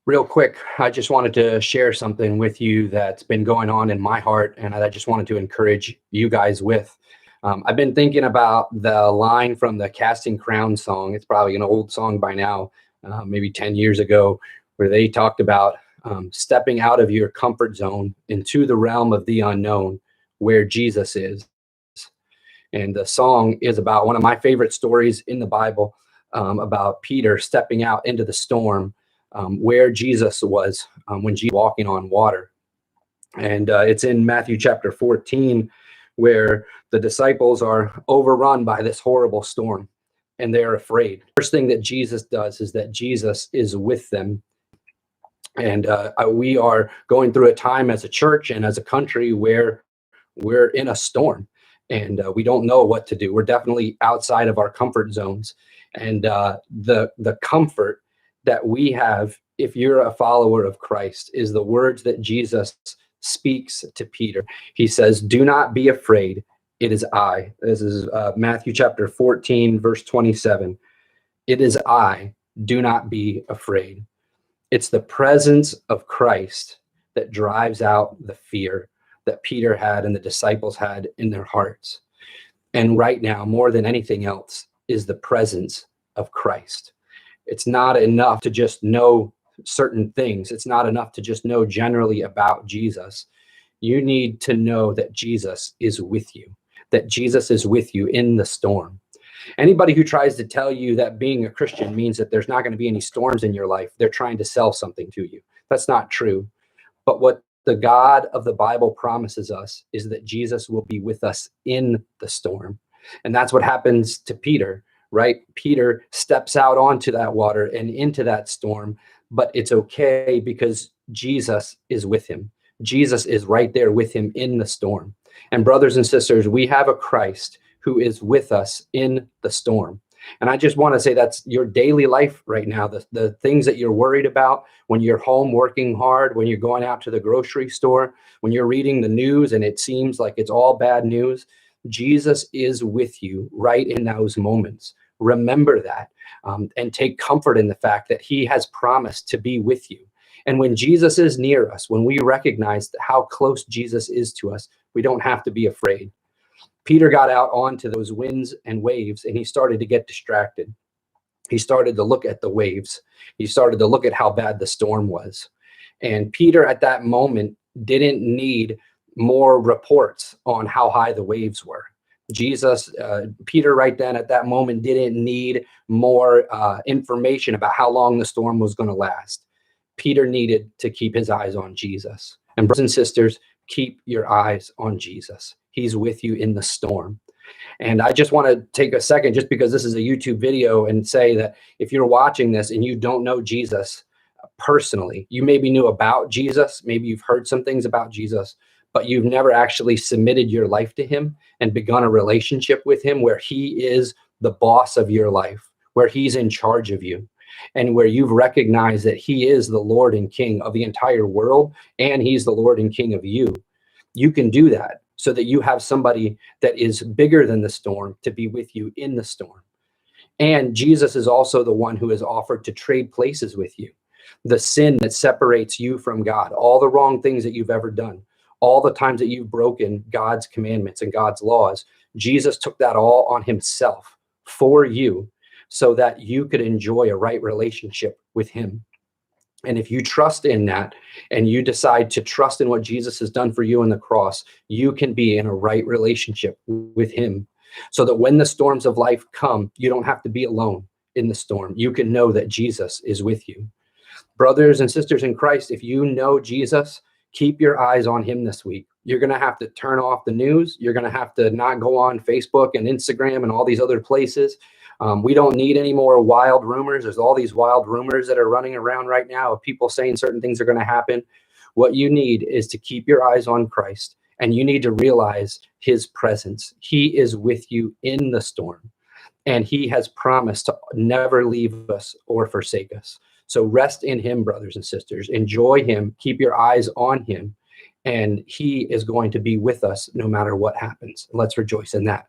Real quick, I just wanted to share something with you that's been going on in my heart, and I just wanted to encourage you guys with. I've been thinking about the line from the Casting Crowns song. It's probably an old song by now, maybe 10 years ago, where they talked about stepping out of your comfort zone into the realm of the unknown where Jesus is. And the song is about one of my favorite stories in the Bible, about Peter stepping out into the storm, where Jesus was when Jesus was walking on water. And it's in Matthew chapter 14, where the disciples are overrun by this horrible storm and they're afraid. First thing that Jesus does is that Jesus is with them. And we are going through a time as a church and as a country where we're in a storm, and we don't know what to do. We're definitely outside of our comfort zones. And the comfort that we have, if you're a follower of Christ, is the words that Jesus speaks to Peter. He says, "Do not be afraid. It is I." This is Matthew chapter 14, verse 27. "It is I. Do not be afraid." It's the presence of Christ that drives out the fear that Peter had and the disciples had in their hearts. And right now, more than anything else, is the presence of Christ. It's not enough to just know certain things. It's not enough to just know generally about Jesus. You need to know that Jesus is with you, that Jesus is with you in the storm. Anybody who tries to tell you that being a Christian means that there's not going to be any storms in your life, they're trying to sell something to you. That's not true. But what the God of the Bible promises us is that Jesus will be with us in the storm. And that's what happens to Peter, right? Peter steps out onto that water and into that storm, but it's okay because Jesus is with him. Jesus is right there with him in the storm. And brothers and sisters, we have a Christ who is with us in the storm. And I just want to say that's your daily life right now. The things that you're worried about when you're home working hard, when you're going out to the grocery store, when you're reading the news and it seems like it's all bad news, Jesus is with you right in those moments. Remember that, and take comfort in the fact that he has promised to be with you. And when Jesus is near us, when we recognize how close Jesus is to us, we don't have to be afraid. Peter got out onto those winds and waves, and he started to get distracted. He started to look at the waves. He started to look at how bad the storm was. And Peter at that moment didn't need more reports on how high the waves were. Peter right then at that moment didn't need more information about how long the storm was going to last. Peter needed to keep his eyes on Jesus. And brothers and sisters, keep your eyes on Jesus. He's with you in the storm. And I just want to take a second, just because this is a YouTube video, and say that if you're watching this and you don't know Jesus personally, you maybe knew about Jesus, maybe you've heard some things about Jesus, but you've never actually submitted your life to him and begun a relationship with him where he is the boss of your life, where he's in charge of you, and where you've recognized that he is the Lord and King of the entire world, and he's the Lord and King of you. You can do that so that you have somebody that is bigger than the storm to be with you in the storm. And Jesus is also the one who has offered to trade places with you. The sin that separates you from God, all the wrong things that you've ever done, all the times that you've broken God's commandments and God's laws, Jesus took that all on himself for you so that you could enjoy a right relationship with him. And if you trust in that and you decide to trust in what Jesus has done for you on the cross, you can be in a right relationship with him, so that when the storms of life come, you don't have to be alone in the storm. You can know that Jesus is with you. Brothers and sisters in Christ, if you know Jesus, keep your eyes on him this week. You're going to have to turn off the news. You're going to have to not go on Facebook and Instagram and all these other places. We don't need any more wild rumors. There's all these wild rumors that are running around right now of people saying certain things are going to happen. What you need is to keep your eyes on Christ, and you need to realize his presence. He is with you in the storm, and he has promised to never leave us or forsake us. So rest in him, brothers and sisters. Enjoy him. Keep your eyes on him, and he is going to be with us no matter what happens. Let's rejoice in that.